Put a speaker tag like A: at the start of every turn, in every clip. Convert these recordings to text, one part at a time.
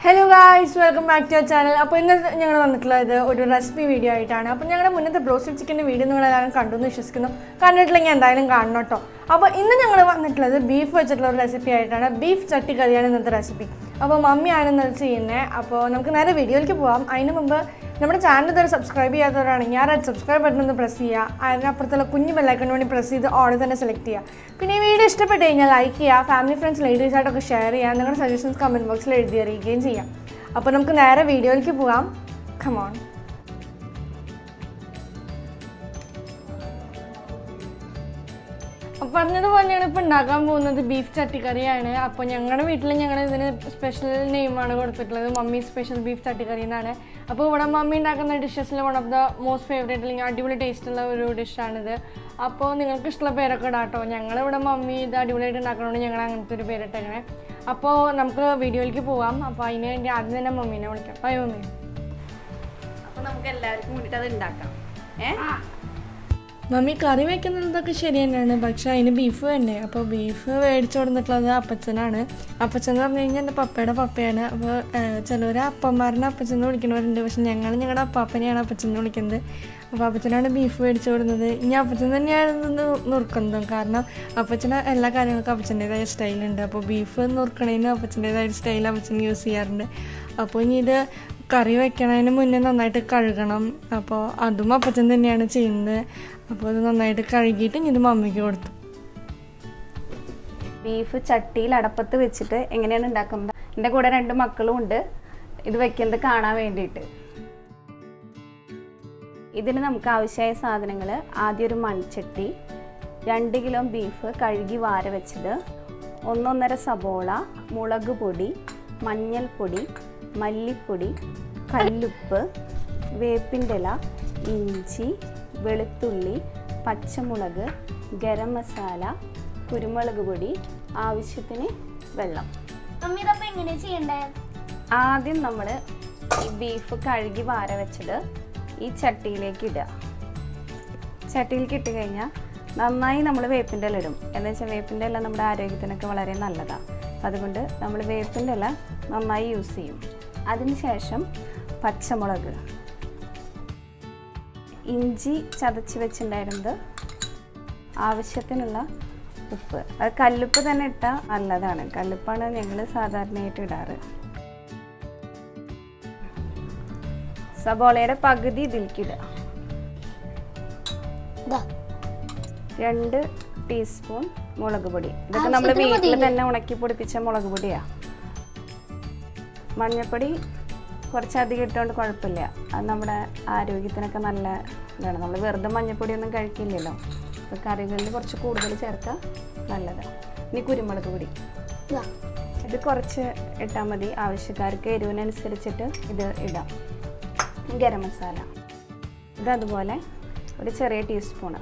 A: Hello guys, welcome back to our channel. അപ്പോൾ ഇന്ന് ഞങ്ങൾ വന്നിട്ടുള്ളത് ഒരു റെസിപ്പി വീഡിയോ ആയിട്ടാണ്. അപ്പോൾ ഞങ്ങളുടെ മുന്നത്തെ ബ്രോസ്റ്റഡ് ചിക്കൻ്റെ വീഡിയോ നിങ്ങളെല്ലാവരും കണ്ടു എന്ന് വിശ്വസിക്കുന്നു. കണ്ടിട്ടില്ലെങ്കിൽ എന്തായാലും കാണണം കേട്ടോ. അപ്പോൾ ഇന്ന് ഞങ്ങൾ വന്നിട്ടുള്ളത് ബീഫ് വെച്ചിട്ടുള്ള ഒരു റെസിപ്പി ആയിട്ടാണ്. ബീഫ് ചട്ടി കറിയാണ് ഇന്നത്തെ റെസിപ്പി. അപ്പോൾ മമ്മിയാണ് ഇന്നത് ചെയ്യുന്നത്. അപ്പോൾ നമുക്ക് നേരെ വീഡിയോയിലേക്ക് പോകാം. അതിന് മുമ്പ് നമ്മുടെ ചാനൽ ഇതുവരെ സബ്സ്ക്രൈബ് ചെയ്യാത്തവരാണെങ്കിൽ ആ സബ്സ്ക്രൈബ് ബട്ടൺ ഒന്ന് പ്രസ് ചെയ്യുക. അതിനപ്പുറത്തുള്ള കുഞ്ഞു ബെല്ലൈക്കൺ വേണ്ടി പ്രസ് ചെയ്ത് ഓർഡർ തന്നെ സെലക്ട് ചെയ്യുക. പിന്നെ ഈ വീഡിയോ ഇഷ്ടപ്പെട്ട് കഴിഞ്ഞാൽ ലൈക്ക് ചെയ്യുക, ഫാമിലി ഫ്രണ്ട്സ് ലേഡീസായിട്ടൊക്കെ ഷെയർ ചെയ്യുക, നിങ്ങളുടെ സജഷൻസ് കമൻറ്റ് ബോക്സിൽ എഴുതി അറിയിക്കുകയും ചെയ്യാം. അപ്പോൾ നമുക്ക് നേരെ വീഡിയോയിലേക്ക് പോകാം. Come on. അപ്പോൾ പറഞ്ഞതുപോലെയാണ് ഇപ്പോൾ ഉണ്ടാക്കാൻ പോകുന്നത് ബീഫ് ചട്ടിക്കറിയാണ്. അപ്പോൾ ഞങ്ങളുടെ വീട്ടിൽ ഞങ്ങൾ ഇതിന് സ്പെഷ്യൽ നെയിമാണ് കൊടുത്തിട്ടുള്ളത്, മമ്മി സ്പെഷ്യൽ ബീഫ് ചട്ടിക്കറി എന്നാണ്. അപ്പോൾ ഇവിടെ മമ്മി ഉണ്ടാക്കുന്ന ഡിഷസിൽ one of the most favourite അല്ലെങ്കിൽ അടിപൊളി ടേസ്റ്റുള്ള ഒരു ഡിഷാണിത്. അപ്പോൾ നിങ്ങൾക്ക് ഇഷ്ടമുള്ള പേരൊക്കെ ഇടാം കേട്ടോ. ഞങ്ങളിവിടെ മമ്മി ഇത് അടിപൊളിയായിട്ട് ഉണ്ടാക്കണമെന്ന് ഞങ്ങൾ അങ്ങനത്തെ ഒരു പേരിട്ടങ്ങനെ. അപ്പോൾ നമുക്ക് വീഡിയോയിലേക്ക് പോകാം. അപ്പോൾ അതിന് വേണ്ടി ആദ്യം തന്നെ മമ്മീനെ വിളിക്കാം. Bye mummy.
B: അപ്പോൾ നമുക്ക് എല്ലാവർക്കും വേണ്ടിയിട്ട് അത് ഉണ്ടാക്കാം.
A: മമ്മി കറി വയ്ക്കുന്നതൊക്കെ ശരി തന്നെയാണ്, പക്ഷെ അതിന് ബീഫ് തന്നെ. അപ്പോൾ ബീഫ് മേടിച്ചു കൊടുത്തിട്ടുള്ളത് അപ്പച്ചനാണ്. അപ്പച്ചൻ എന്ന് പറഞ്ഞു കഴിഞ്ഞാൽ എൻ്റെ പപ്പയുടെ പപ്പയാണ്. അപ്പോൾ ചിലവർ അപ്പന്മാരനെ അപ്പച്ചെന്ന് വിളിക്കുന്നവരുണ്ട്, പക്ഷെ ഞങ്ങളുടെ അപ്പാപ്പനെയാണ് അപ്പച്ചെന്ന് വിളിക്കുന്നത്. അപ്പോൾ അപ്പച്ചനാണ് ബീഫ് മേടിച്ചു കൊടുക്കുന്നത്. ഇനി അപ്പച്ചൻ തന്നെയാണ് നുറുക്കുന്നതും, കാരണം അപ്പച്ചന് എല്ലാ കാര്യങ്ങൾക്കും അപ്പച്ചൻ്റേതായ സ്റ്റൈലുണ്ട്. അപ്പോൾ ബീഫ് നുറുക്കണതിന് അപ്പച്ചൻ്റേതായ സ്റ്റൈൽ അപ്പച്ചൻ യൂസ് ചെയ്യാറുണ്ട്. അപ്പോൾ ഇനി ഇത് കറി വയ്ക്കണതിന് മുന്നേ നന്നായിട്ട് കഴുകണം. അപ്പോൾ അതും അപ്പച്ചൻ തന്നെയാണ് ചെയ്യുന്നത്. അപ്പോൾ അത് നന്നായിട്ട് കഴുകിയിട്ട് ഇനി ഇത് മമ്മിക്ക് കൊടുത്തു.
B: ബീഫ് ചട്ടിയിൽ അടപ്പത്ത് വെച്ചിട്ട് എങ്ങനെയാണ് ഉണ്ടാക്കുന്നത്? എൻ്റെ കൂടെ 2 മക്കളും ഉണ്ട് ഇത് വെക്കുന്നത് കാണാൻ വേണ്ടിയിട്ട്. ഇതിന് നമുക്ക് ആവശ്യമായ സാധനങ്ങൾ: ആദ്യം ഒരു മൺചട്ടി, 2 കിലോ ബീഫ് കഴുകി വാര വെച്ചത്, 1.5 സബോള, മുളക് പൊടി, മഞ്ഞൾപ്പൊടി, മല്ലിപ്പൊടി, കല്ലുപ്പ്, വേപ്പിൻ്റെ ഇല, ഇഞ്ചി, വെളുത്തുള്ളി, പച്ചമുളക്, ഗരം മസാല, കുരുമുളക് പൊടി, ആവശ്യത്തിന് വെള്ളം. ആദ്യം നമ്മൾ ഈ ബീഫ് കഴുകി വാര വെച്ചത് ഈ ചട്ടിയിലേക്ക് ഇടുക. ചട്ടിയിലേക്ക് ഇട്ട് കഴിഞ്ഞാൽ നന്നായി നമ്മൾ വേപ്പിൻ്റെ ഇല ഇടും. എന്ന് വെച്ചാൽ വേപ്പിൻ്റെ ഇല നമ്മുടെ ആരോഗ്യത്തിനൊക്കെ വളരെ നല്ലതാണ്. അതുകൊണ്ട് നമ്മൾ വേപ്പിൻ്റെ ഇല നന്നായി യൂസ് ചെയ്യും. അതിനുശേഷം പച്ചമുളക്, ഇഞ്ചി ചതച്ച് വെച്ചിട്ടുണ്ടായിരുന്നത്, ആവശ്യത്തിനുള്ള ഉപ്പ്. അത് കല്ലുപ്പ് തന്നെ ഇട്ടാൽ നല്ലതാണ്. കല്ലുപ്പാണ് ഞങ്ങൾ സാധാരണയായിട്ട് ഇടാറ്. സബോളയുടെ പകുതി ഇതിലേക്ക് ഇടുക. 2 ടീസ്പൂൺ മുളക് പൊടി. ഇതൊക്കെ നമ്മൾ വീട്ടിൽ തന്നെ ഉണക്കി പൊടിപ്പിച്ച മുളക് പൊടിയാണ്. മഞ്ഞൾപ്പൊടി കുറച്ചധികം ഇട്ടുകൊണ്ട് കുഴപ്പമില്ല, അത് നമ്മുടെ ആരോഗ്യത്തിനൊക്കെ നല്ല ഇതാണ്. നമ്മൾ വെറുതെ മഞ്ഞൾപ്പൊടിയൊന്നും കഴിക്കില്ലല്ലോ, അപ്പോൾ കറികളിൽ കുറച്ച് കൂടുതൽ ചേർത്താൽ നല്ലതാണ്. ഇനി കുരുമുളക് പൊടി ഇത് കുറച്ച് ഇട്ടാൽ മതി, ആവശ്യക്കാർക്ക് എരിവിനനുസരിച്ചിട്ട് ഇത് ഇടാം. ഗരം മസാല ഇതതുപോലെ ഒരു ചെറിയ ടീസ്പൂണ്.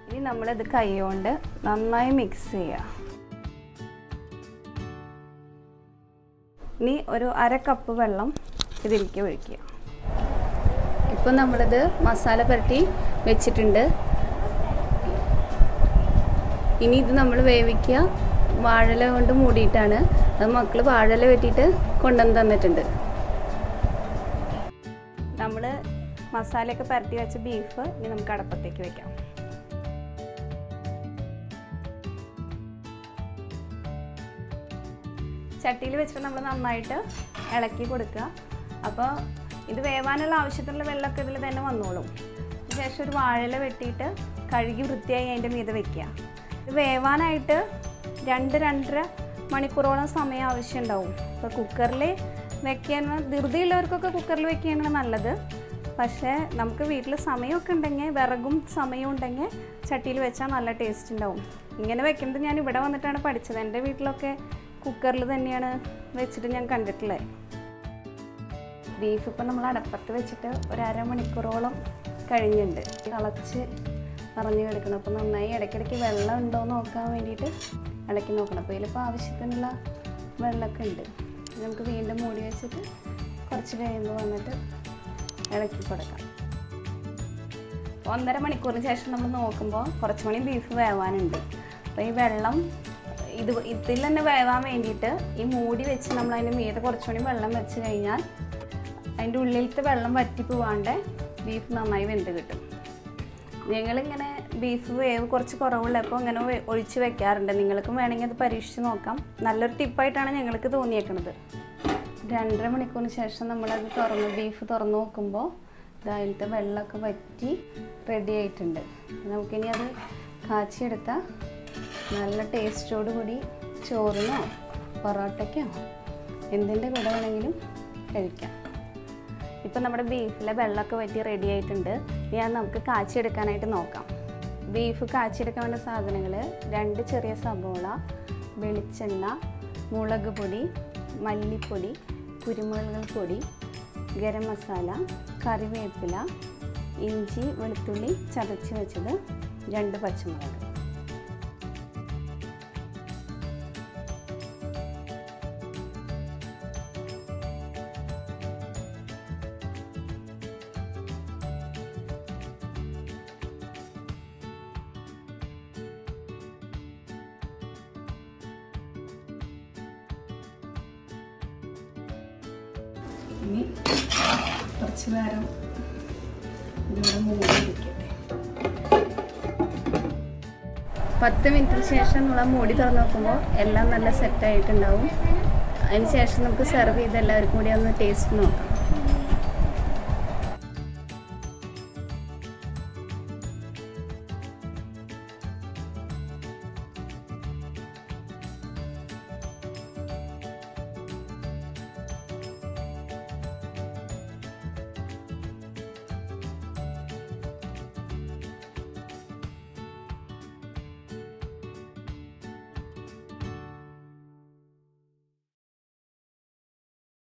B: ഇനി നമ്മളിത് കൈ കൊണ്ട് നന്നായി മിക്സ് ചെയ്യുക. ഇനി ഒരു 1/2 കപ്പ് വെള്ളം ഇതിലേക്ക് ഒഴിക്കുക. ഇപ്പോൾ നമ്മളിത് മസാല പുരട്ടി വെച്ചിട്ടുണ്ട്. ഇനി ഇത് നമ്മൾ വേവിക്കുക. വാഴല കൊണ്ട് മൂടിയിട്ടാണ്. അത് മക്കൾ വാഴല വെട്ടിയിട്ട് കൊണ്ടുവന്ന് തന്നിട്ടുണ്ട്. നമ്മൾ മസാലയൊക്കെ പുരട്ടി വെച്ച ബീഫ് ഇനി നമുക്ക് അടപ്പത്തേക്ക് വെക്കാം. ചട്ടിയിൽ വെച്ചിട്ട് നമ്മൾ നന്നായിട്ട് ഇളക്കി കൊടുക്കുക. അപ്പോൾ ഇത് വേവാനുള്ള ആവശ്യത്തിനുള്ള വെള്ളമൊക്കെ ഇതിൽ തന്നെ വന്നോളും. ശേഷം ഒരു വാഴല വെട്ടിയിട്ട് കഴുകി വൃത്തിയായി അതിൻ്റെ മീതെ വെക്കുക. ഇത് വേവാനായിട്ട് 2-2.5 മണിക്കൂറോളം സമയം ആവശ്യമുണ്ടാവും. ഇപ്പോൾ കുക്കറിൽ വെക്കാൻ ധൃതിയുള്ളവർക്കൊക്കെ കുക്കറിൽ വെക്കുകയാണ് നല്ലത്. പക്ഷേ നമുക്ക് വീട്ടിൽ സമയമൊക്കെ ഉണ്ടെങ്കിൽ, വിറകും സമയവും ഉണ്ടെങ്കിൽ ചട്ടിയിൽ വെച്ചാൽ നല്ല ടേസ്റ്റ് ഉണ്ടാവും. ഇങ്ങനെ വെക്കുന്നത് ഞാൻ ഇവിടെ വന്നിട്ടാണ് പഠിച്ചത്. എൻ്റെ വീട്ടിലൊക്കെ കുക്കറിൽ തന്നെയാണ് വെച്ചിട്ട് ഞാൻ കണ്ടിട്ടുള്ളത്. ബീഫ് ഇപ്പം നമ്മൾ അടപ്പത്ത് വെച്ചിട്ട് ഒരു 1/2 മണിക്കൂറോളം കഴിഞ്ഞിട്ടുണ്ട്. തിളച്ച് നിറഞ്ഞു കിടക്കണം. അപ്പോൾ നന്നായി ഇടയ്ക്കിടയ്ക്ക് വെള്ളം ഉണ്ടോ എന്ന് നോക്കാൻ വേണ്ടിയിട്ട് ഇളക്കി നോക്കണം. അപ്പോൾ ഇതിലിപ്പോൾ ആവശ്യത്തിനുള്ള വെള്ളമൊക്കെ ഉണ്ട്. നമുക്ക് വീണ്ടും മൂടി വെച്ചിട്ട് കുറച്ച് കഴിയുമ്പോൾ വന്നിട്ട് ഇളക്കി കൊടുക്കാം. 1.5 മണിക്കൂറിന് ശേഷം നമ്മൾ നോക്കുമ്പോൾ കുറച്ചുകൂടി ബീഫ് വേവാനുണ്ട്. അപ്പോൾ ഈ വെള്ളം ഇതിൽ തന്നെ വേവാൻ വേണ്ടിയിട്ട് ഈ മൂടി വെച്ച് നമ്മൾ അതിൻ്റെ മീതെ കുറച്ചുകൂടി വെള്ളം വെച്ച് കഴിഞ്ഞാൽ അതിൻ്റെ ഉള്ളിലത്തെ വെള്ളം വറ്റി പോവാണ്ട് ബീഫ് നന്നായി വെന്ത് കിട്ടും. ഞങ്ങളിങ്ങനെ ബീഫ് വേവ് കുറച്ച് കുറവുള്ളപ്പോൾ ഇങ്ങനെ ഒഴിച്ച് വെക്കാറുണ്ട്. നിങ്ങൾക്കും വേണമെങ്കിൽ അത് പരീക്ഷിച്ച് നോക്കാം. നല്ലൊരു ടിപ്പായിട്ടാണ് ഞങ്ങൾക്ക് തോന്നിയേക്കുന്നത്. 2.5 മണിക്കൂറിന് ശേഷം നമ്മളത് ബീഫ് തുറന്ന് നോക്കുമ്പോൾ അതിലത്തെ വെള്ളമൊക്കെ വറ്റി റെഡി ആയിട്ടുണ്ട്. നമുക്കിനി അത് കാച്ചിയെടുത്താൽ നല്ല ടേസ്റ്റോട് കൂടി ചോറിനോ പൊറോട്ടയ്ക്കോ എന്തിൻ്റെ കൂടെ വേണമെങ്കിലും കഴിക്കാം. ഇപ്പം നമ്മുടെ ബീഫിലെ വെള്ളമൊക്കെ വറ്റി റെഡി ആയിട്ടുണ്ട്. ഇനി അത് നമുക്ക് കാച്ചിയെടുക്കാനായിട്ട് നോക്കാം. ബീഫ് കാച്ചിയെടുക്കാൻ വേണ്ട സാധനങ്ങൾ 2 ചെറിയ സബോള, വെളിച്ചെണ്ണ, മുളക് പൊടി, മല്ലിപ്പൊടി, കുരുമുളക് പൊടി, ഗരം മസാല, കറിവേപ്പില, ഇഞ്ചി വെളുത്തുള്ളി ചതച്ച് വെച്ചത്, 2 പച്ചമുളക്. ഇനി കുറച്ച് നേരം ഇതിവിടെ മൂടി വയ്ക്കട്ടെ. 10 മിനിറ്റിന് ശേഷം നമ്മൾ മൂടി തുറന്ന് നോക്കുമ്പോൾ എല്ലാം നല്ല സെറ്റായിട്ടുണ്ടാവും. അതിന് ശേഷം നമുക്ക് സെർവ് ചെയ്ത് എല്ലാവർക്കും കൂടി ഒന്ന് ടേസ്റ്റ് നോക്കാം.